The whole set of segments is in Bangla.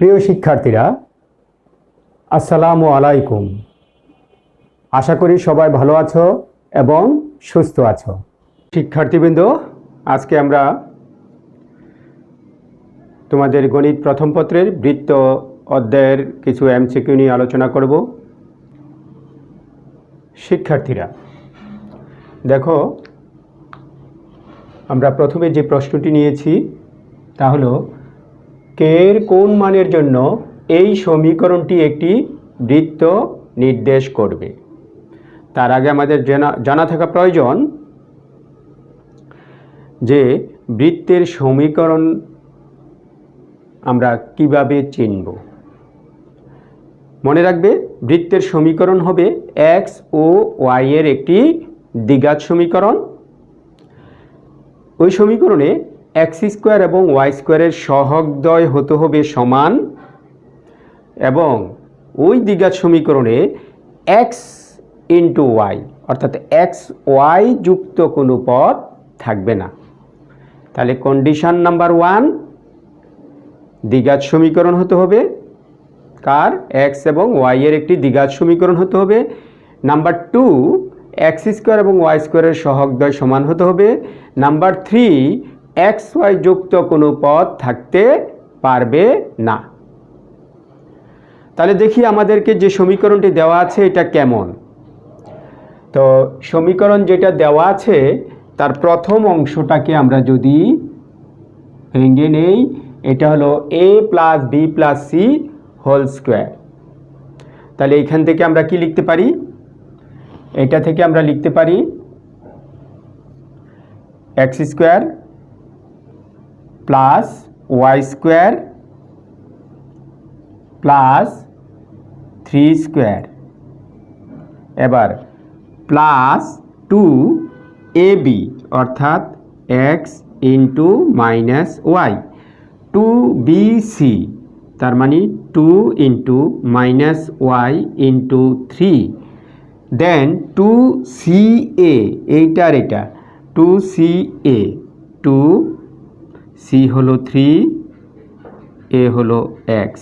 প্রিয় শিক্ষার্থীরা, আসসালামু আলাইকুম। আশা করি সবাই ভালো আছো এবং সুস্থ আছো। শিক্ষার্থীবৃন্দ, আজকে আমরা তোমাদের গণিত প্রথম পত্রের বৃত্ত অধ্যায়ের কিছু এমসিকিউ নিয়ে আলোচনা করব। শিক্ষার্থীরা দেখো, আমরা প্রথমে যে প্রশ্নটি নিয়েছি তা হলো কে এর কোন মানের জন্য এই সমীকরণটি একটি বৃত্ত নির্দেশ করবে। তার আগে আমাদের জানা থাকা প্রয়োজন যে বৃত্তের সমীকরণ আমরা কিভাবে চিনব। মনে রাখবে, বৃত্তের সমীকরণ হবে এক্স ও ওয়াই এর একটি দ্বিঘাত সমীকরণ। ওই সমীকরণে এক্স স্কোয়ার এবং ওয়াই স্কোয়ারের সহগদ্বয় হতে হবে সমান, এবং ওই দ্বিঘাত সমীকরণে এক্স ইন্টু ওয়াই অর্থাৎ এক্স ওয়াই যুক্ত কোনো পদ থাকবে না। তাহলে কন্ডিশন নাম্বার 1, দ্বিঘাত সমীকরণ হতে হবে কার? এক্স এবং ওয়াই এর একটি দ্বিঘাত সমীকরণ হতে হবে। নাম্বার 2, এক্স স্কোয়ার এবং ওয়াই স্কোয়ারের সহগদ্বয় সমান হতে হবে। নাম্বার 3, এক্স ওয়াই যুক্ত কোনো পদ থাকতে পারবে না। তাহলে দেখি আমাদেরকে যে সমীকরণটি দেওয়া আছে এটা কেমন। তো সমীকরণ যেটা দেওয়া আছে তার প্রথম অংশটাকে আমরা যদি ভেঙে নেই, এটা হলো a plus B plus C whole square. তাহলে এখান থেকে আমরা কি লিখতে পারি? এটা থেকে আমরা লিখতে পারি X square plus Y square plus 3 square, এবার প্লাস 2ab অর্থাৎ x into minus Y, 2bc তার মানে 2 ইন্টু মাইনাস ওয়াই ইন্টু 3, দেন 2ca এইটার এটা 2ca, 2c হলো 3, a হলো x।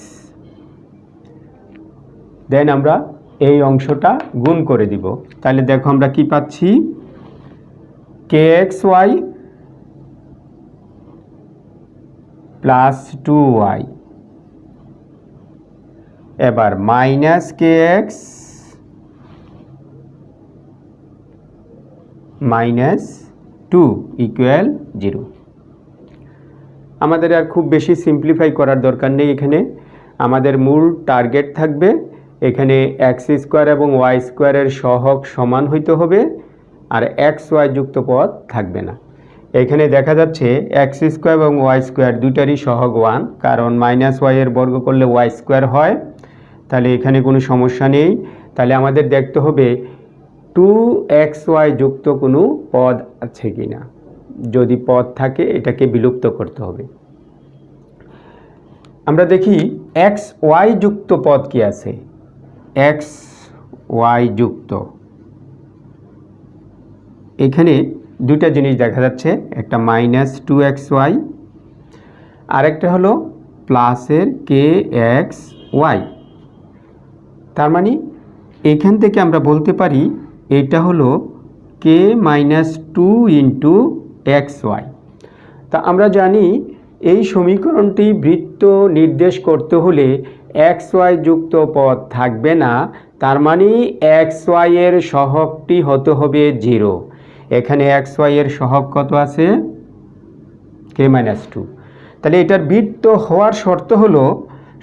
দেন আমরা এই অংশটা গুণ করে দিব। তাহলে দেখো আমরা কি পাচ্ছি, kxy প্লাস 2y, এবার মাইনাস kx মাইনাস 2 ইকুয়াল 0। আমাদের আর খুব বেশি সিম্পলিফাই করার দরকার নেই। এখানে আমাদের মূল টার্গেট থাকবে এখানে এক্স স্কোয়ার এবং ওয়াই স্কোয়ারের সহগ সমান হইতে হবে, আর এক্স ওয়াই যুক্ত পদ থাকবে না। এখানে দেখা যাচ্ছে এক্স স্কোয়ার এবং ওয়াই স্কোয়ার দুইটারই সহগ 1, কারণ মাইনাস ওয়াই এর বর্গ করলে ওয়াই স্কোয়ার হয়। তাহলে এখানে কোনো সমস্যা নেই। তাহলে আমাদের দেখতে হবে 2xy যুক্ত কোনো পদ আছে কিনা। যদি পদ থাকে এটাকে বিলুপ্ত করতে হবে। আমরা দেখি এক্স ওয়াই যুক্ত পদ কি আছে। এক্স ওয়াই যুক্ত, এখানে দুইটা জিনিস দেখা যাচ্ছে, একটা মাইনাস 2xy আর একটা হলো প্লাসের kxy। তার মানে এখান থেকে আমরা বলতে পারি এটা হলো k মাইনাস 2 ইন্টু xy। তা আমরা জানি এই সমীকরণটি বৃত্ত নির্দেশ করতে হলে এক্স ওয়াই যুক্ত পদ থাকবে না। তার মানে এক্স ওয়াই এর সহগটি হতে হবে 0। এখানে এক্স ওয়াই এর সহগ কত আছে? k minus 2। তাহলে এটার বৃত্ত হওয়ার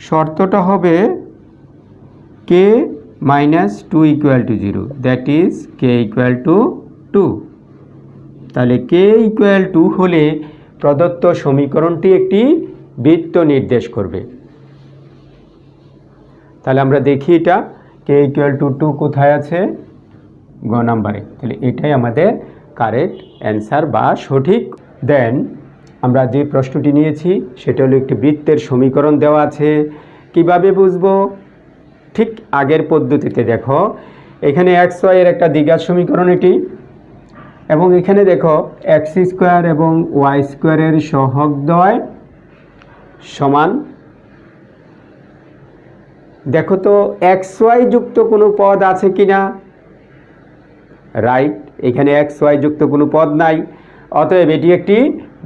শর্তটা হবে k minus 2 equal to 0, that is k equal to 2। তাহলে k ইকুয়াল 2 হলে প্রদত্ত সমীকরণটি একটি বৃত্ত নির্দেশ করবে। তাহলে আমরা দেখি এটা k ইকুয়াল টু 2 কোথায় আছে? গ নাম্বারে। তাহলে এটাই আমাদের কারেক্ট অ্যান্সার বা সঠিক। দেন আমরা যে প্রশ্নটি নিয়েছি সেটা হলো একটি বৃত্তের সমীকরণ দেওয়া আছে, কিভাবে বুঝবো? ঠিক আগের পদ্ধতিতে দেখো, এখানে এক্স ওয়াই এর একটা দ্বিঘাত সমীকরণ এটি, এবং এখানে দেখো এক্স স্কোয়ার এবং ওয়াই স্কোয়ারের সহগদ্বয় সমান, দেখো তো এক্স ওয়াই যুক্ত কোনো পদ আছে কি না? রাইট, এখানে এক্স ওয়াই যুক্ত কোনো পদ নাই। অতএব এটি একটি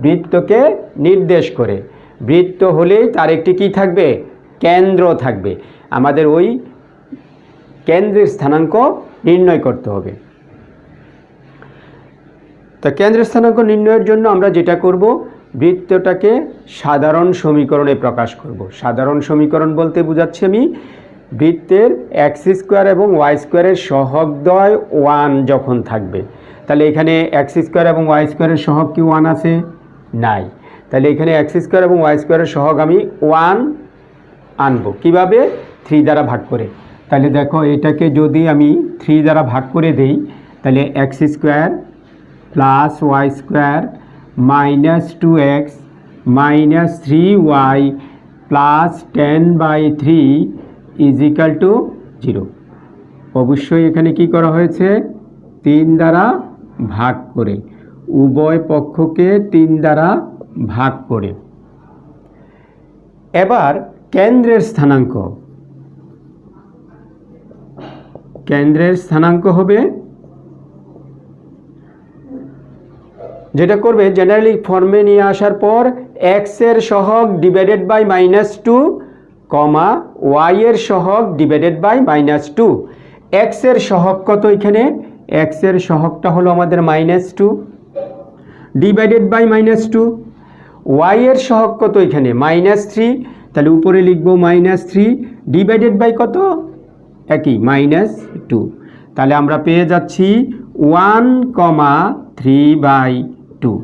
বৃত্তকে নির্দেশ করে। বৃত্ত হলেই তার একটি কি থাকবে? কেন্দ্র থাকবে। আমাদের ওই কেন্দ্রের স্থানাঙ্ক নির্ণয় করতে হবে। তা কেন্দ্রের স্থানাঙ্ক নির্ণয়ের জন্য আমরা যেটা করব, বৃত্তটাকে সাধারণ সমীকরণে প্রকাশ করব। সাধারণ সমীকরণ বলতে বোঝাচ্ছি আমি বৃত্তের এক্স স্কোয়ার এবং ওয়াই স্কোয়ারের সহগদ্বয় 1 যখন থাকবে, তাহলে এখানে এক্স স্কোয়ার এবং ওয়াই স্কোয়ারের সহগ কি 1 আছে? নাই। তাহলে এখানে এক্স স্কোয়ার এবং ওয়াই স্কোয়ারের সহগ আমি 1 আনবো। কিভাবে? 3 দ্বারা ভাগ করে। তাহলে দেখো এটাকে যদি আমি 3 দ্বারা ভাগ করে দেই, তাহলে X square plus Y square minus 2x minus 3y plus 10/3 is equal to 0। অবশ্যই এখানে কি করা হয়েছে? 3 দ্বারা ভাগ করে, উভয় পক্ষকে 3 দ্বারা ভাগ করে। এবার কেন্দ্রের স্থানাঙ্ক, কেন্দ্রের স্থানাঙ্ক হবে, যেটা করবে জেনারেলি ফর্মে নিয়ে আসার পর এক্স এর সহগ ডিভাইডেড বাই -2 কমা ওয়াই এর সহগ ডিভাইডেড বাই -2। এক্স এর সহগ কত? এখানে এক্স এর সহগটা হলো আমাদের -2 ডিভাইডেড বাই -2। ওয়াই এর সহগ কত? এখানে -3, তাহলে উপরে লিখব -3 ডিভাইডেড বাই কত? একই -2। তাহলে আমরা পেয়ে যাচ্ছি 1,3/2।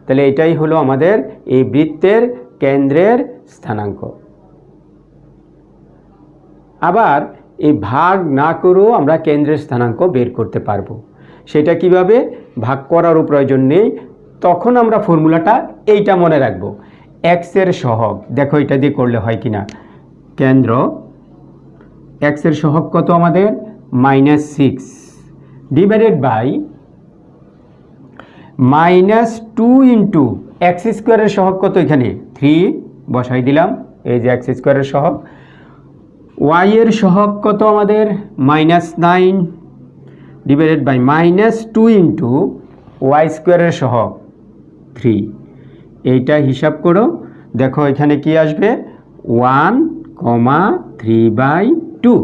তাহলে এটাই হলো আমাদের এই বৃত্তের কেন্দ্রের স্থানাঙ্ক। আবার এই ভাগ না করেও আমরা কেন্দ্রের স্থানাঙ্ক বের করতে পারবো। সেটা কিভাবে? ভাগ করারও প্রয়োজন নেই, তখন আমরা ফর্মুলাটা এইটা মনে রাখবো, এক্স এর সহগ। দেখো এটা দিয়ে করলে হয় কিনা। কেন্দ্র এক্স এর সহগ কত আমাদের? -6 ডিভাইডেড বাই -2 ইন্টু এক্স স্কোয়ারের সহগ কত? এখানে 3 বসাই দিলাম, এই যে এক্স স্কোয়ারের সহগ। ওয়াই এর সহগ কত আমাদের? -9 ডিভাইডেড বাই -2 ইন্টু ওয়াই স্কোয়ারের সহগ 3। এইটা হিসাব করো, দেখো এখানে কি আসবে? 1,3/2।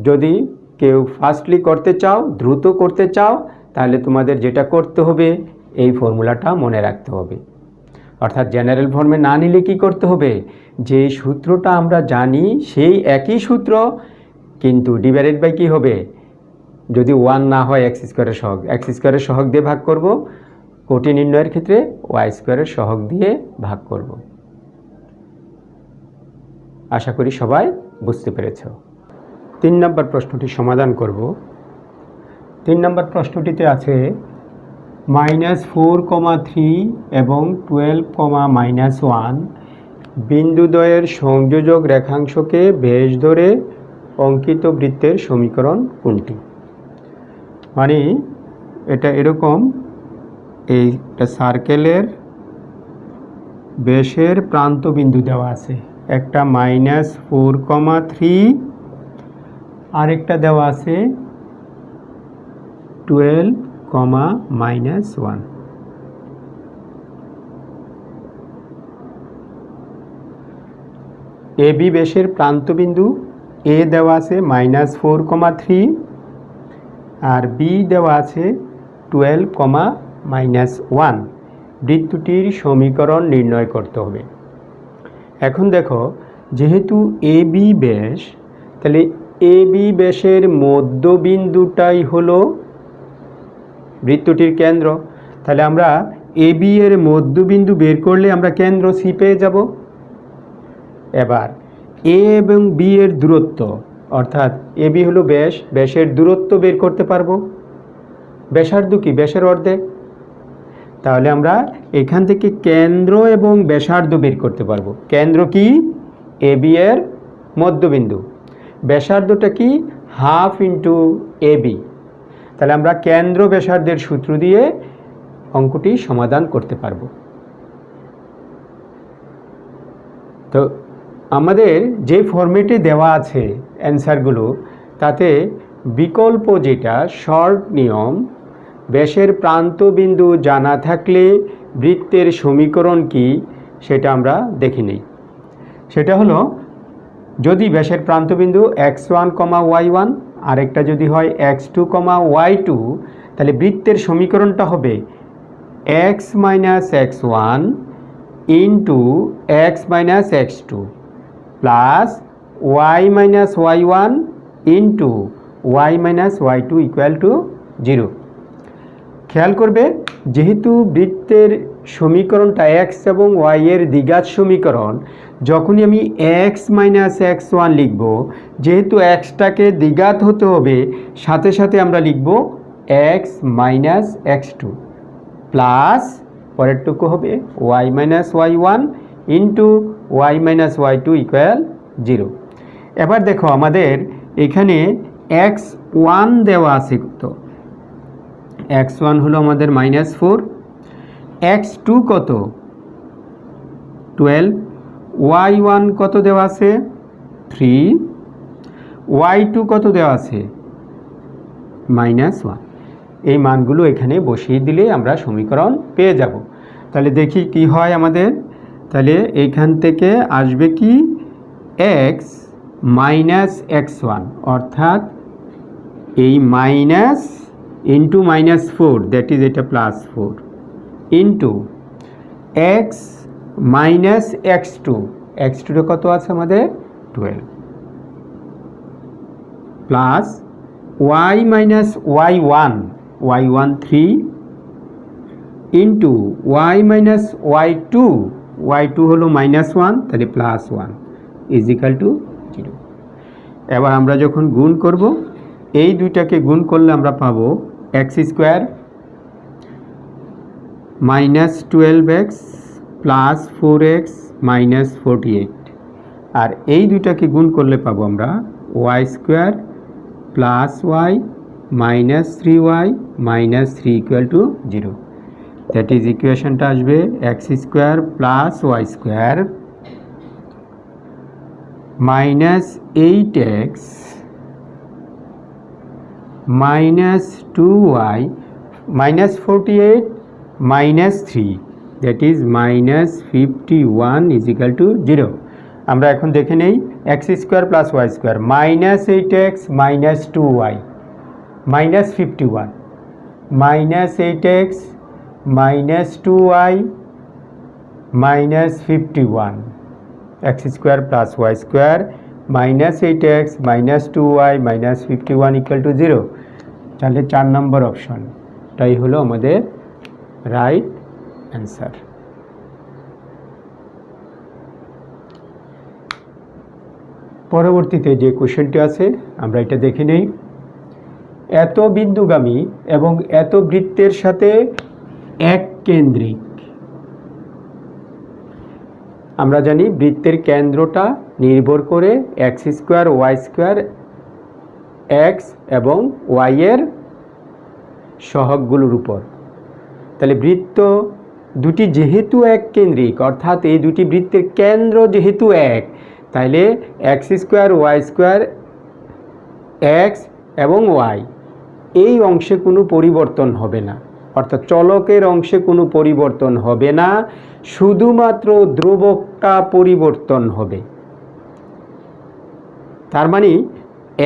যদি কেউ ফাস্টলি করতে চাও, দ্রুত করতে চাও, তাহলে তোমাদের যেটা করতে হবে এই ফর্মুলাটা মনে রাখতে হবে। অর্থাৎ জেনারেল ফর্মে না নিলে কি করতে হবে? যে সূত্রটা আমরা জানি সেই একই সূত্র, কিন্তু ডিভাইডেড বাই কি হবে? যদি 1 না হয় এক্স স্কোয়ারের সহগ, এক্স স্কোয়ারের সহগ দিয়ে ভাগ করব। কোটি নির্ণয়ের ক্ষেত্রে ওয়াই স্কোয়ারের সহগ দিয়ে ভাগ করব। আশা করি সবাই বুঝতে পেরেছ। 3 নম্বর প্রশ্নটি সমাধান করব। 3 নম্বর প্রশ্নটিতে আছে -4,3 এবং 12,-1 বিন্দুদ্বয়ের সংযোজক রেখাংশকে বেশ ধরে অঙ্কিত বৃত্তের সমীকরণ কোনটি? মানে এটা এরকম, এইটা সার্কেলের বেশের প্রান্ত বিন্দু দেওয়া আছে, একটা -4,3 আরেকটা দেওয়া আছে 12,-1। এবি বেশের প্রান্তবিন্দু এ দেওয়া আছে -4,3 আর বি দেওয়া আছে 12,-1। বৃত্তটির সমীকরণ নির্ণয় করতে হবে। এখন দেখো, যেহেতু এবি ব্যাস, তাহলে এবি ব্যাসের মধ্যবিন্দুটাই হলো বৃত্তটির কেন্দ্র। তাহলে আমরা এবি এর মধ্যবিন্দু বের করলে আমরা কেন্দ্র সি পেয়ে যাব। এবার এ এবং বি এর দূরত্ব, অর্থাৎ এবি হলো ব্যাস, ব্যাসের দূরত্ব বের করতে পারবো। ব্যাসার্ধ কি? ব্যাসের অর্ধেক। তাহলে আমরা এখান থেকে কেন্দ্র এবং ব্যাসার্ধ বের করতে পারবো। কেন্দ্র কি? এবি এর মধ্যবিন্দু। ব্যাসার্ধটা কি? 1/2 ইন্টু এবি। তাহলে আমরা কেন্দ্র ব্যাসার্ধের সূত্র দিয়ে অঙ্কটি সমাধান করতে পারবো। তো আমাদের যে ফরম্যাটে দেওয়া আছে অ্যান্সারগুলো, তাতে বিকল্প যেটা শর্ট নিয়ম, ব্যাসের প্রান্তবিন্দু জানা থাকলে বৃত্তের সমীকরণ কি সেটা আমরা দেখে নিই। সেটা হলো, যদি ব্যাসের প্রান্তবিন্দু x1, y1 আরেকটা যদি হয় x2, y2, তাহলে বৃত্তের সমীকরণটা হবে x minus x1 into x minus x2 plus y minus y1 into y minus y2 equal to 0। খেয়াল করবে, যেহেতু বৃত্তের সমীকরণটা x এবং y এর দ্বিঘাত সমীকরণ, যখনই আমি x মাইনাস x1 লিখব, যেহেতু xটাকে দ্বিঘাত হতে হবে, সাথে সাথে আমরা লিখব x মাইনাস x2 প্লাস পরেরটুকু হবে y minus y1 into y minus y2 equal 0। এবার দেখো, আমাদের এখানে x1 দেওয়া আছে, কত? x1 হলো আমাদের -4, x2 কত? 12, y1 কত দেওয়া আছে? 3, y2 কত দেওয়া আছে? -1। এই মানগুলো এখানে বসিয়ে দিলে আমরা সমীকরণ পেয়ে যাব। তাহলে দেখি কি হয় আমাদের। তাহলে এইখান থেকে আসবে কি x মাইনাস x1, অর্থাৎ এই মাইনাস ইন্টু -4, দ্যাট ইজ এটা +4 ইন্টু x মাইনাস x2, x2টা কত আছে আমাদের? 12 plus y minus y1, y1 3 into y minus y2, y2 হলো -1, তাহলে +1 ইজ ইকাল টু 0। এবার আমরা যখন গুণ করব, এই দুইটাকে গুণ করলে আমরা পাবো x square minus 12x plus 4x minus 48, আর এই দুইটাকে গুণ করলে পাবো আমরা y square plus y minus 3y minus 3 equal to 0। That is ইকুয়েশনটা আসবে x square plus y square minus 8x minus 2y minus 48 minus 3, that is minus 51 is equal to 0। আমরা এখন দেখে নেই x square plus y square minus 8x minus 2y minus 51 minus 8x minus 2y minus 51, x square plus y square minus 8x minus 2y minus 51 equal to 0। তাহলে 4 নম্বর অপশনটাই হলো আমাদের রাইট অ্যান্সার। পরবর্তীতে যে কোশ্চেনটি আছে আমরা এটা দেখে নেই। এত বিন্দুগামী এবং এত বৃত্তের সাথে এক কেন্দ্রিক। আমরা জানি বৃত্তের কেন্দ্রটা নির্ভর করে X square Y square, X এবং ওয়াই এর সহগগুলোর উপর। তাহলে বৃত্ত দুটি যেহেতু এক কেন্দ্রিক, অর্থাৎ এই দুটি বৃত্তের কেন্দ্র যেহেতু এক, তাহলে X square Y square, X এবং ওয়াই এই অংশে কোনো পরিবর্তন হবে না, অর্থাৎ চলকের অংশে কোনো পরিবর্তন হবে না, শুধুমাত্র ধ্রুবকটা পরিবর্তন হবে। তার মানে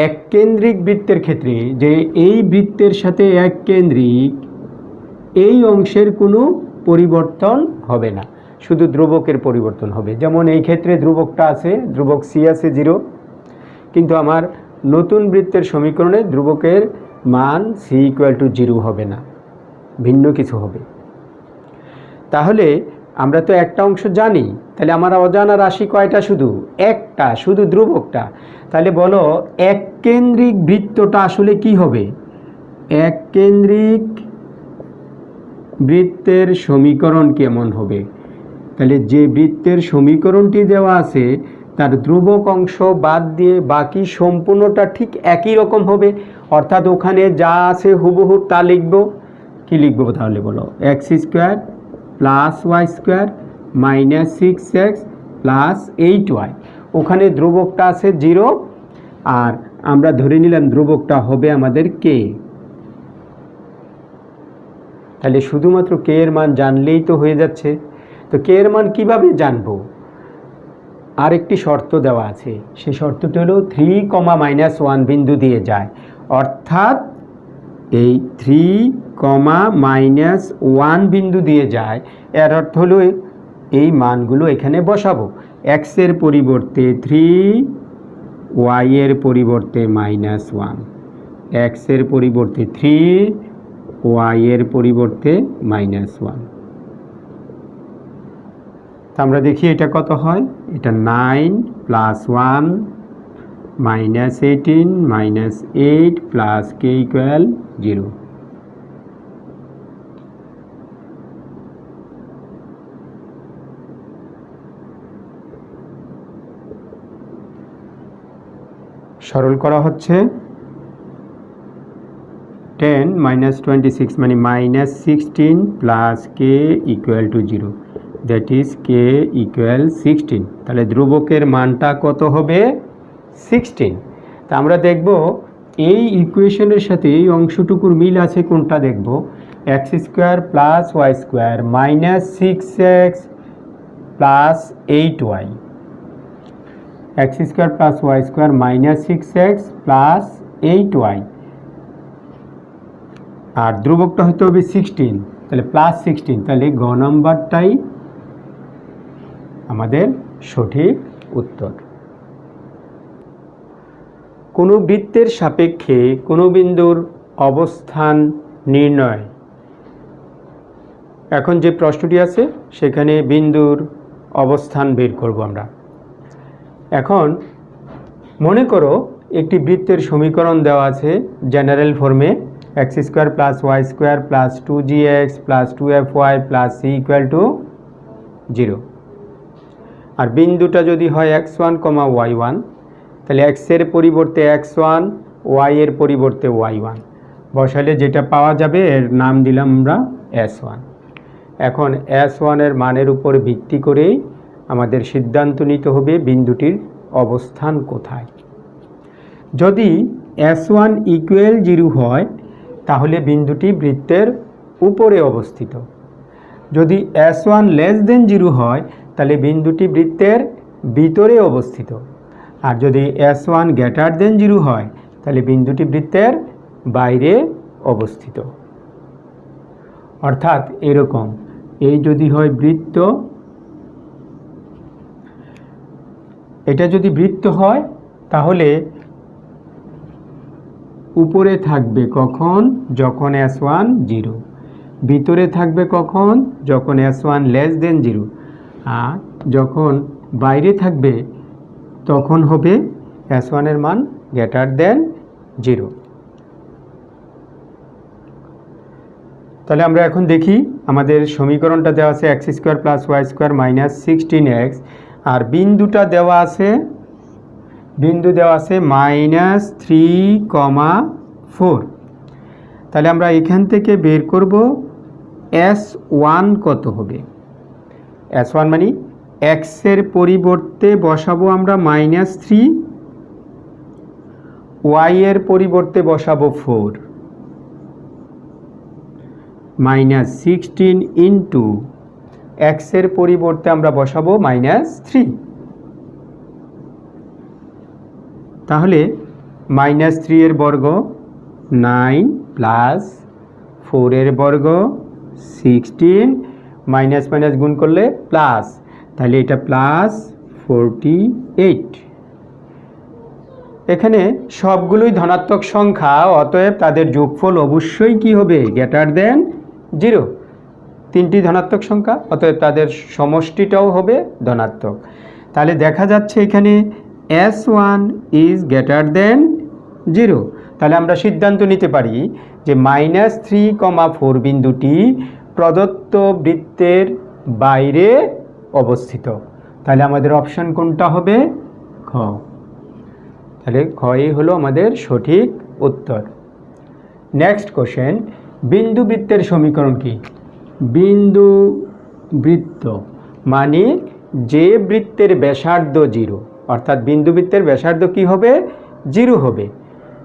এক কেন্দ্রিক বৃত্তের ক্ষেত্রে যে এই বৃত্তের সাথে এক কেন্দ্রিক, এই অংশের কোনো পরিবর্তন হবে না, শুধু ধ্রুবকের পরিবর্তন হবে। যেমন এই ক্ষেত্রে ধ্রুবকটা আছে, ধ্রুবক সি আছে 0, কিন্তু আমার নতুন বৃত্তের সমীকরণে ধ্রুবকের মান সি ইকুয়াল টু 0 হবে না, ভিন্ন কিছু হবে। তাহলে আমরা তো একটা অংশ জানি, তাহলে আমার অজানা রাশি কয়টা? শুধু একটা, শুধু ধ্রুবকটা। তাহলে বলো এক কেন্দ্রিক বৃত্তটা আসলে কি হবে? এক কেন্দ্রিক বৃত্তের সমীকরণ কেমন হবে? তাহলে যে বৃত্তের সমীকরণটি দেওয়া আছে তার ধ্রুবক অংশ বাদ দিয়ে বাকি সম্পূর্ণটা ঠিক একই রকম হবে, অর্থাৎ ওখানে যা আছে হুবহু তা লিখব। কি লিখব তাহলে বলো? X square plus Y square minus 6x plus 8y। ওখানে ধ্রুবকটা আছে 0, আর আমরা ধরে নিলাম ধ্রুবকটা হবে আমাদের কে। তাহলে শুধুমাত্র কে এর মান জানলেই তো হয়ে যাচ্ছে। তো কে এর মান কিভাবে জানবো? আরেকটি শর্ত দেওয়া আছে, সেই শর্তটি হলো 3, বিন্দু দিয়ে যায়, অর্থাৎ এই 3, বিন্দু দিয়ে যায়। এর অর্থ হলো এই মানগুলো এখানে বসাবো। x এর পরিবর্তে 3, y এর পরিবর্তে -1, x এর পরিবর্তে 3, y এর পরিবর্তে -1। তা আমরা দেখি এটা কত হয়। এটা 9 + 1 -18 -8 + k = 0। সরল করা হচ্ছে 10 - 26 মানে -16 + k = 0, দ্যাট ইজ k = 16। তাহলে ধ্রুবকের মানটা কত হবে? 16। তা আমরা দেখব এই ইকুয়েশনের সাথে এই অংশটুকুর মিল আছে কোনটা দেখব। x² + y² -6x + 8y, x² + y² -6x + 8y, আর ধ্রুবকটা হতে হবে 16, তাহলে +16। তাহলে গ নাম্বারটাই আমাদের সঠিক উত্তর। কোনো বৃত্তের সাপেক্ষে কোনো বিন্দুর অবস্থান নির্ণয়। এখন যে প্রশ্নটি আছে সেখানে বিন্দুর অবস্থান বের করব আমরা। এখন মনে করো একটি বৃত্তের সমীকরণ দেওয়া আছে জেনারেল ফর্মে, x² + y² + 2gx + 2fy + c = 0। আর বিন্দুটা যদি হয় x1, y1, তাহলে x এর পরিবর্তে x1, y এর পরিবর্তে y1 বসালে যেটা পাওয়া যাবে এর নাম দিলাম আমরা s1। এখন s1 এর মানের উপর ভিত্তি করেই আমাদের সিদ্ধান্ত নিতে হবে বিন্দুটির অবস্থান কোথায়। যদি s1 = 0 হয় তাহলে বিন্দুটি বৃত্তের উপরে অবস্থিত। যদি s1 <0 হয় তাহলে বিন্দুটি বৃত্তের ভিতরে অবস্থিত। আর যদি s1 > 0 হয় তাহলে বিন্দুটি বৃত্তের বাইরে অবস্থিত। অর্থাৎ এরকম, এই যদি হয় বৃত্ত, এটা যদি বৃত্ত হয় তাহলে উপরে থাকবে কখন? যখন s1 0, ভিতরে থাকবে কখন? যখন s1 <0, আর যখন বাইরে থাকবে তখন হবে s1 এর মান <0। তাহলে আমরা এখন দেখি আমাদের সমীকরণটা দেওয়া আছে x² + y² -16x, আর বিন্দু দেওয়া আছে -3, 4। তাহলে আমরা এখান থেকে বের করব s1 কত হবে। s1 মানে x এর পরিবর্তে বসাবো আমরা -3, y এর পরিবর্তে বসাবো 4, -16 ইন্টু x এর পরিবর্তে আমরা বসাবো -3। তাহলে -3 এর বর্গ 9 + 4 এর বর্গ 16, মাইনাস মাইনাস গুণ করলে প্লাস, তাহলে এটা +48। এখানে সবগুলোই ধনাত্মক সংখ্যা, অতএব তাদের যোগফল অবশ্যই কি হবে? >0। তিনটি ধনাত্মক সংখ্যা, অতএব তাদের সমষ্টিটাও হবে ধনাত্মক। তাহলে দেখা যাচ্ছে এখানে s1 is greater than 0। তাহলে আমরা সিদ্ধান্ত নিতে পারি যে -3, 4 বিন্দুটি প্রদত্ত বৃত্তের বাইরে অবস্থিত। তাহলে আমাদের অপশন কোনটা হবে? খ। তাহলে খই হলো আমাদের সঠিক উত্তর। নেক্সট কোশ্চেন, বিন্দু বৃত্তের সমীকরণ কি? বিন্দু বৃত্ত মানে যে বৃত্তের ব্যাসার্ধ 0, অর্থাৎ বিন্দুবৃত্তের ব্যাসার্ধ কি হবে 0 হবে।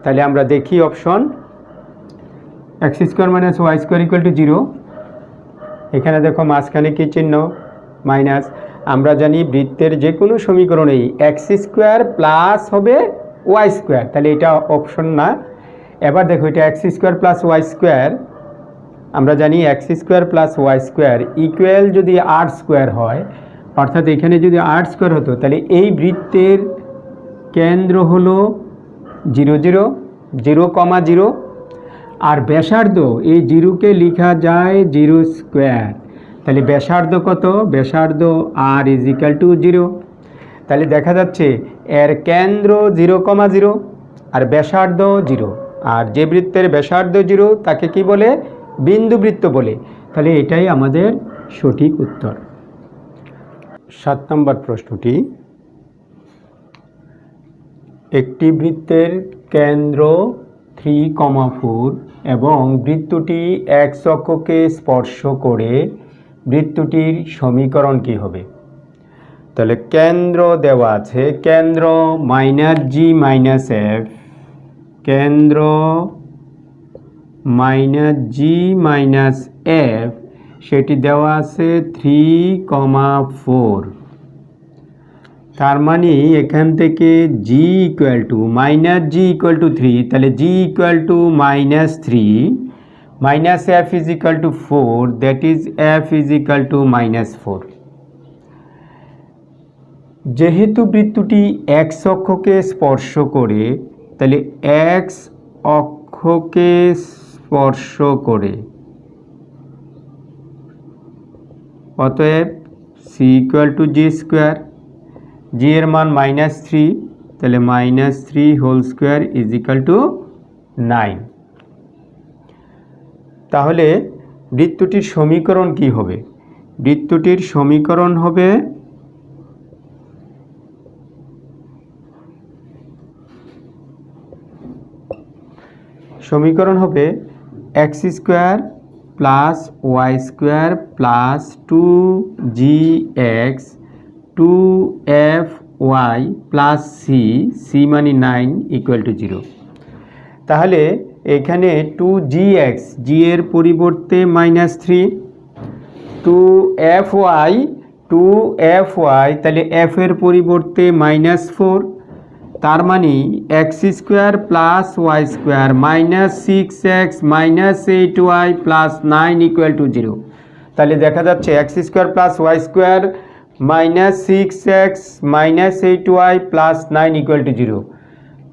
তাহলে আমরা দেখি অপশন x² - y² = 0। এখানে দেখো মাঝখানে কি চিহ্ন মাইনাস। আমরা জানি বৃত্তের যে কোনো সমীকরণেই x² প্লাস হবে y², তাহলে এটা অপশন না। এবার দেখো এটা x² + y², আমরা জানি x² + y² ইকুয়াল যদি r² হয়, অর্থাৎ এখানে যদি r² হতো তাহলে এই বৃত্তের কেন্দ্র হলো 0 0 0, 0 আর ব্যাসার্ধ এই 0কে লেখা যায় 0²। তাহলে ব্যাসার্ধ কত? ব্যাসার্ধ r = 0। তাহলে দেখা যাচ্ছে এর কেন্দ্র 0, 0 আর ব্যাসার্ধ 0, আর যে বৃত্তের ব্যাসার্ধ 0 তাকে কি বলে? বিন্দুবৃত্ত বলে। তাহলে এটাই আমাদের সঠিক উত্তর। 7 নম্বর প্রশ্নটি, একটি বৃত্তের কেন্দ্র 3, 4 এবং বৃত্তটি x অক্ষকে স্পর্শ করে বৃত্তটির সমীকরণ কি হবে? তাহলে কেন্দ্র দেওয়া আছে, কেন্দ্র -g - f, কেন্দ্র -g - f, সেটি দেওয়া আছে 3, 4। তার মানে এখান থেকে g = -g = 3, তাহলে g = -3 - f = 4, that is f = -4। যেহেতু বৃত্তটি x অক্ষকে স্পর্শ করে, তাহলে x অক্ষকে স্পর্শ করে, অতএব c = g², g এর মান -3, তাহলে -3² = 9। তাহলে বৃত্তটির সমীকরণ কি হবে? বৃত্তটির সমীকরণ হবে x² + y² + 2gx 2fy + c মানে 9 = 0। তাহলে এখানে 2gx, g এর পরিবর্তে -3, 2fy, তাহলে f এর পরিবর্তে -4, তার মানে x² + y² -6x - 8y + 9 = 0। তাহলে দেখা যাচ্ছে x² + y² -6x - 8y + 9 = 0।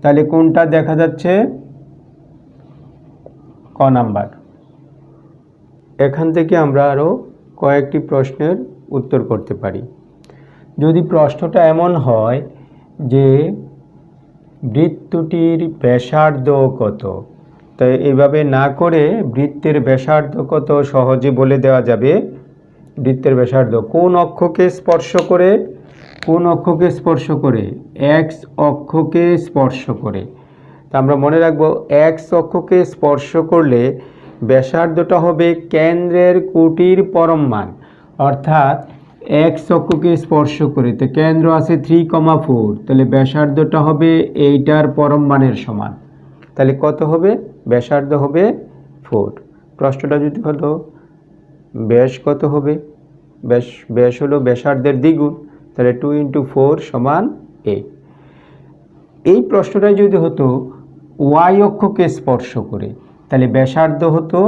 তাহলে কোনটা দেখা যাচ্ছে? ক নাম্বার। এখান থেকে আমরা আরও কয়েকটি প্রশ্নের উত্তর করতে পারি। যদি প্রশ্নটা এমন হয় যে বৃত্তটির ব্যাসার্ধ কত, তাই এভাবে না করে বৃত্তের ব্যাসার্ধ কত সহজে বলে দেওয়া যাবে। বৃত্তের ব্যাসার্ধ কোন অক্ষকে স্পর্শ করে? কোন অক্ষকে স্পর্শ করে? x অক্ষকে স্পর্শ করে। তা আমরা মনে রাখবো x অক্ষকে স্পর্শ করলে ব্যাসার্ধটা হবে কেন্দ্রের কোটির পরম মান, অর্থাৎ x অক্ষকে স্পর্শ করে তো কেন্দ্র আছে 3, 4, তাহলে ব্যাসার্ধটা হবে এইটার পরম মানের সমান। তাহলে কত হবে? ব্যাসার্ধ হবে 4। প্রশ্নটা যদি হতো ব্যাস কত হবে? ব্যাস হলো ব্যাসার্ধের দ্বিগুণ, তাহলে 2 × 4 = 8। এই প্রশ্নটাই যদি হতো y অক্ষকে স্পর্শ করে, তাহলে ব্যাসার্ধ হতো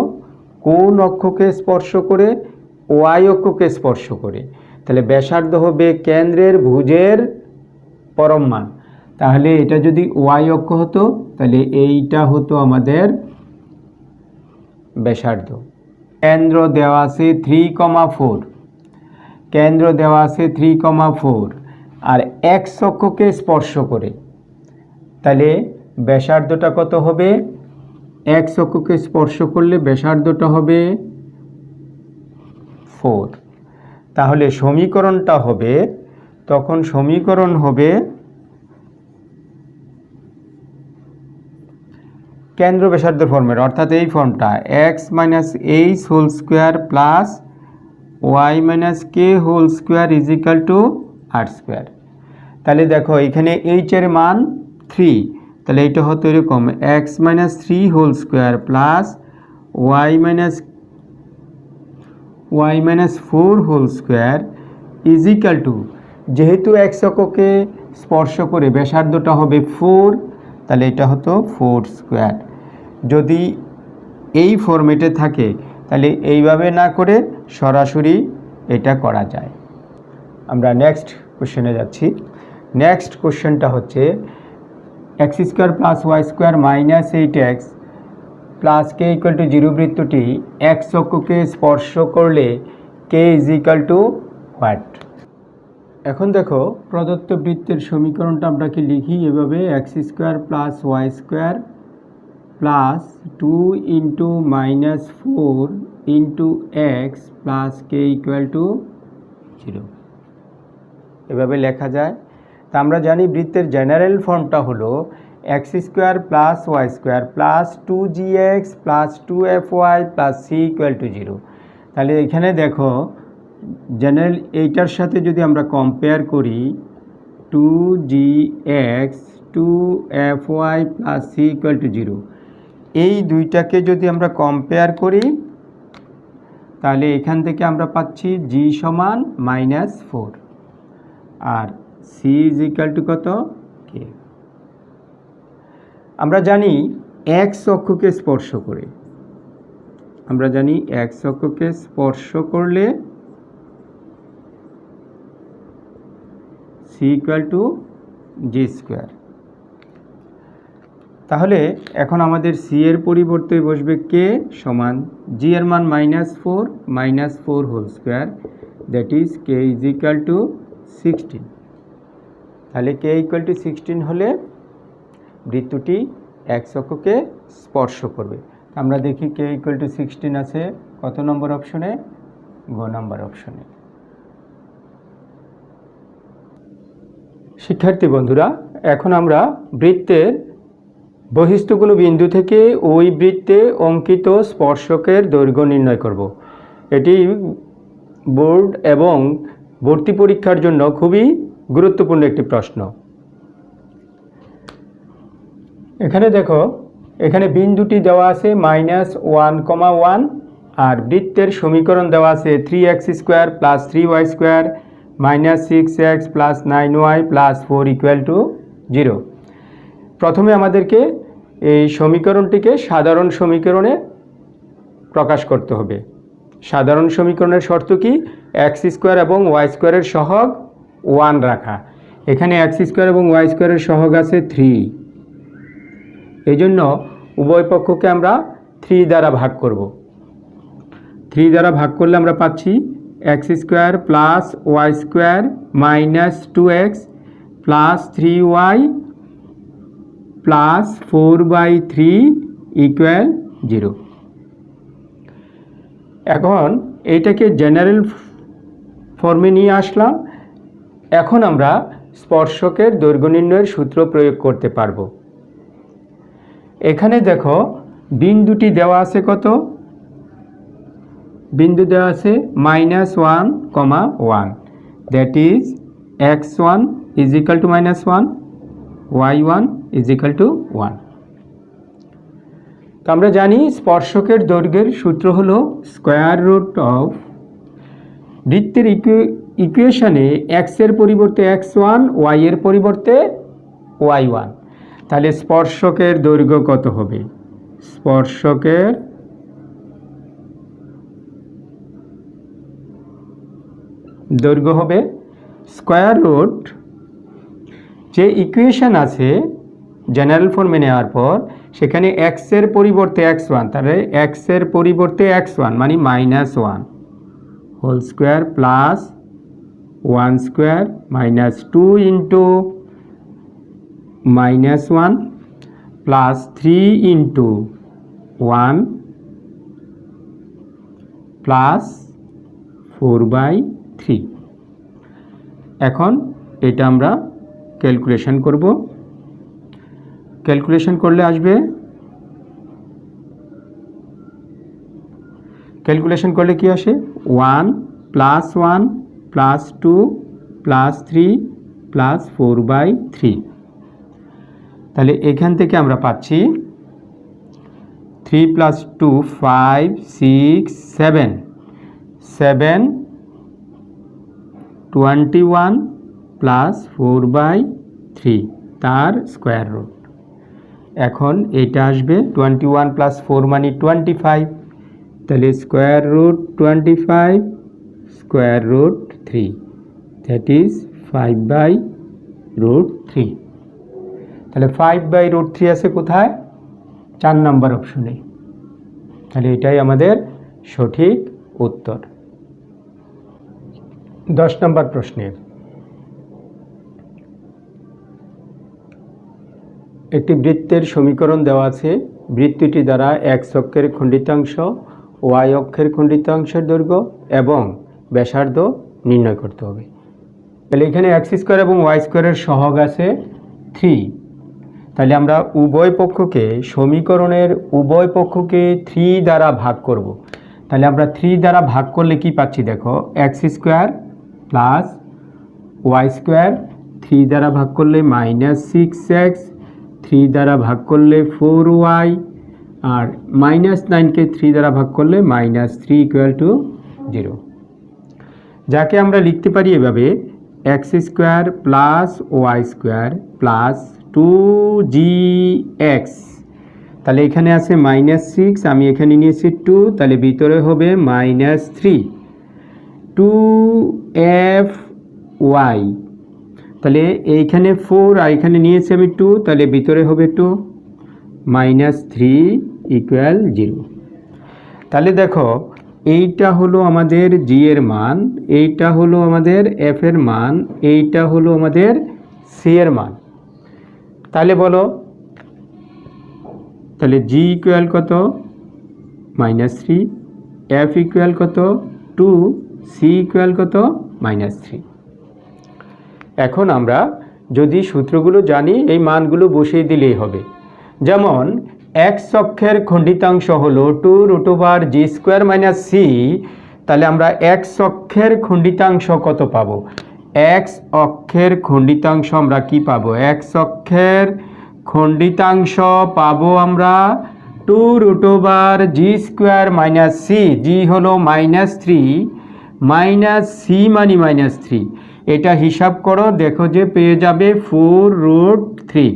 কোন অক্ষকে স্পর্শ করে? y অক্ষকে স্পর্শ করে। তাহলে ব্যাসার্ধ হবে কেন্দ্রের ভুজের পরম মান। তাহলে এটা যদি y অক্ষ হতো তাহলে এইটা হতো আমাদের ব্যাসার্ধ। কেন্দ্র দেওয়া আছে 3, 4, কেন্দ্র দেওয়া আছে 3, 4 আর x অক্ষকে স্পর্শ করে, তাহলে ব্যাসার্ধটা কত হবে? x অক্ষকে স্পর্শ করলে ব্যাসার্ধটা হবে 4। তাহলে সমীকরণটা হবে, তখন সমীকরণ হবে কেন্দ্র ব্যাসার্ধ ফর্মের, অর্থাৎ এই ফর্মটা x - h² + y - k² = r²। তাহলে দেখো এখানে এইচ এর মান 3, তাহলে এটা হতো এরকম X minus 3 whole square plus Y minus 4 whole square is equal to, যেহেতু এক্স অক্ষকে স্পর্শ করে ব্যাসার্ধটা হবে 4, তাহলে এটা হতো 4 স্কোয়ার। যদি এই ফরম্যাটে থাকে তাহলে এইভাবে না করে সরাসরি এটা করা যায়। আমরা নেক্সট কোশ্চেনে যাচ্ছি। নেক্সট কোশ্চেনটা হচ্ছে X square plus Y square minus 8x plus K equal to 0 বৃত্তটি এক্স অক্ষকে স্পর্শ করলে K is equal to what. এখন দেখো প্রদত্ত বৃত্তের সমীকরণটা আমরা কি লিখি এভাবে, X square plus Y square plus 2 into minus 4 into X plus K equal to 0, এভাবে লেখা যায়। তা আমরা জানি বৃত্তের জেনারেল ফর্মটা হলো X square plus Y square plus 2gx plus 2fy plus C equal to 0। তাহলে এখানে দেখো জেনারেল এইটার সাথে যদি আমরা কম্পেয়ার করি 2gx 2fy plus C equal to 0, এই দুইটাকে যদি আমরা কম্পেয়ার করি তাহলে এখান থেকে আমরা পাচ্ছি g সমান -4 আর c ইজ ইকুয়াল টু কত, k। আমরা জানি x অক্ষকে স্পর্শ করে, আমরা জানি x অক্ষকে স্পর্শ করলে c equal to g square. তাহলে এখন আমাদের c এর পরিবর্তে বসবে k সমান g এর মান -4 whole square, that is k is equal to 16। তাহলে k ইকুয়াল টু 16 হলে বৃত্তটি এক্স অক্ষকে স্পর্শ করবে। আমরা দেখি k ইকুয়াল টু 16 আছে কত নম্বর অপশনে, গ নম্বর অপশনে। শিক্ষার্থী বন্ধুরা, এখন আমরা বৃত্তের বহিস্থ কোনো বিন্দু থেকে ওই বৃত্তে অঙ্কিত স্পর্শকের দৈর্ঘ্য নির্ণয় করব। এটি বোর্ড এবং ভর্তি পরীক্ষার জন্য খুবই গুরুত্বপূর্ণ একটি প্রশ্ন। এখানে দেখো, এখানে বিন্দুটি দেওয়া আছে -1,1 আর বৃত্তের সমীকরণ দেওয়া আছে 3x square plus 3y square minus 6x plus 9y plus 4 equal to 0। প্রথমে আমাদেরকে এই সমীকরণটিকে সাধারণ সমীকরণে প্রকাশ করতে হবে। সাধারণ সমীকরণের শর্ত কি, এক্স স্কোয়ার এবং ওয়াই স্কোয়ারের সহগ 1 রাখা। এখানে এক্স স্কোয়ার এবং ওয়াই স্কোয়ারের সহগ আছে 3, এই জন্য উভয় পক্ষকে আমরা 3 দ্বারা ভাগ করব। 3 দ্বারা ভাগ করলে আমরা পাচ্ছি X square plus Y square minus 2x plus 3y plus 4/3 equal 0। এখন এইটাকে জেনারেল ফর্মে নিয়ে আসলাম। এখন আমরা স্পর্শকের দৈর্ঘ্য নির্ণয়ের সূত্র প্রয়োগ করতে পারবো। এখানে দেখো বিন্দুটি দেওয়া আছে কত, বিন্দু দেওয়া আছে -1,1, that is x1 is equal two -1, y1 is equal two 1। তো আমরা জানি স্পর্শকের দৈর্ঘ্যের সূত্র হলো স্কোয়ার রুট অফ, বৃত্তের ইকুয়েশনে x এর পরিবর্তে x1, y এর পরিবর্তে y1। তাহলে স্পর্শকের দৈর্ঘ্য কত হবে, স্পর্শকের দৈর্ঘ্য হবে স্কোয়ার রুট, যে ইকুয়েশন আছে জেনারেল ফর্মে নেওয়ার পর সেখানে x এর পরিবর্তে x1, তাহলে x এর পরিবর্তে x1 মানে -1 whole square plus 1 square minus 2 into -1 plus 3 into 1 plus 4/3। এখন এটা আমরা ক্যালকুলেশন করব। ক্যালকুলেশন করলে আসবে, ক্যালকুলেশন করলে কি আসে 1 + 1 + 2 + 3 প্লাস 4/3। তাহলে এখান থেকে আমরা পাচ্ছি 3 + 2 5 6 7 7 21 প্লাস 4/3 তার স্কোয়ার রুট। এখন এটা আসবে 21 + 4 মানে 25, তাহলে square root 25 square root 3, that is 5/√3। তাহলে 5/√3 আছে কোথায়? 4 নম্বর অপশনে। তাহলে এটাই আমাদের সঠিক উত্তর। 10 নম্বর প্রশ্নের একটি বৃত্তের সমীকরণ দেওয়া আছে। বৃত্তটি দ্বারা x অক্ষের খণ্ডিতাংশ, y অক্ষের খণ্ডিতাংশের দৈর্ঘ্য এবং ব্যাসার্ধ নির্ণয় করতে হবে। তাহলে এখানে x² এবং y² সহগ আছে 3। তাহলে আমরা উভয় পক্ষকে, সমীকরণের উভয় পক্ষকে 3 দ্বারা ভাগ করব। তাহলে আমরা 3 দ্বারা ভাগ করলে কি পাচ্ছি দেখো, x² প্লাস y², 3 দ্বারা ভাগ করলে -6x, 3 দ্বারা ভাগ করলে 4y, আর -9কে 3 দ্বারা ভাগ করলে -3 = 0। যাকে আমরা লিখতে পারি এভাবে, x² plus y² plus 2gx। তাহলে এখানে আছে -6, আমি এখানে নিয়েছি 2, তাহলে ভিতরে হবে -3 2fy। তাহলে এইখানে 4 আর এখানে নিয়েছি আমি 2, তাহলে ভিতরে হবে 2 -3 = 0। তাহলে দেখো, এইটা হলো আমাদের g এর মান, এইটা হলো আমাদের f এর মান, এইটা হলো আমাদের c এর মান। তাহলে বলো, তাহলে g = কত? -3, f = কত? 2, c = কত? -3। এখন আমরা যদি সূত্রগুলো জানি, এই মানগুলো বসিয়ে দিলেই হবে। যেমন x অক্ষের খণ্ডিতাংশ হলো 2√g² - c, তাহলে আমরা x অক্ষের খণ্ডিতাংশ কত পাবো? x অক্ষের খণ্ডিতাংশ আমরা কি পাবো? x অক্ষের খণ্ডিতাংশ পাবো আমরা 2√g² - c। g হলো -3, -c মানে -3, এটা হিসাব করো, দেখো যে পেয়ে যাবে 4√3।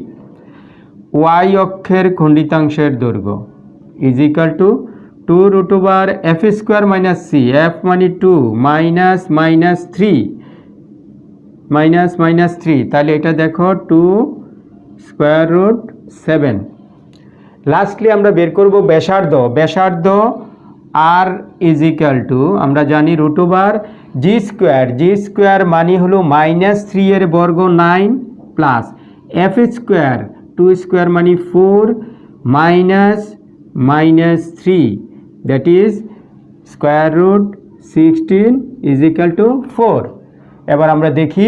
y অক্ষের খণ্ডিতাংশের দৈর্ঘ্য = 2√f² - c, f মানে 2, -3, তাহলে এটা দেখো 2√7। লাস্টলি আমরা বের করব ব্যাসার্ধ। ব্যাসার্ধ r = আমরা জানি √g², মানে হলো -3 এর বর্গ 9 প্লাস f², 2² মানে 4 -3, দ্যাট ইজ √16 = 4। এবার আমরা দেখি,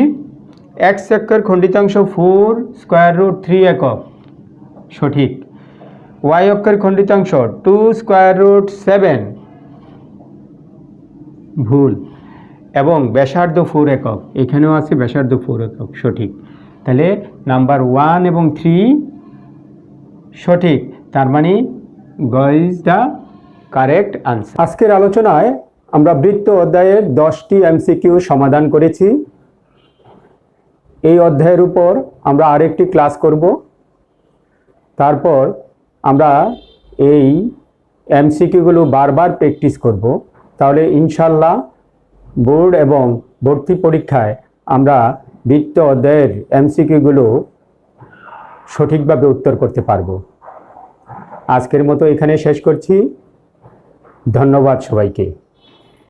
x অক্ষের খণ্ডিতাংশ 4 √3 একক, সঠিক। y অক্ষের খণ্ডিতাংশ 2 √7, ভুল। এবং ব্যাসার্ধ 4 একক, এখানেও আছে ব্যাসার্ধ 4 একক, সঠিক। তাহলে নাম্বার 1 এবং 3 সঠিক, তার মানে গ ইজ দ্য কারেক্ট আনসার। আজকের আলোচনায় আমরা বৃত্ত অধ্যায়ের 10টি MCQ সমাধান করেছি। এই অধ্যায়ের উপর আমরা আরেকটি ক্লাস করব, তারপর আমরা এই MCQগুলো বারবার প্র্যাকটিস করব। তাহলে ইনশাল্লাহ বোর্ড এবং ভর্তি পরীক্ষায় আমরা বৃত্ত অধ্যায়ের MCQগুলো সঠিকভাবে উত্তর করতে পারব। আজকের মতো এখানে শেষ করছি। ধন্যবাদ সবাইকে।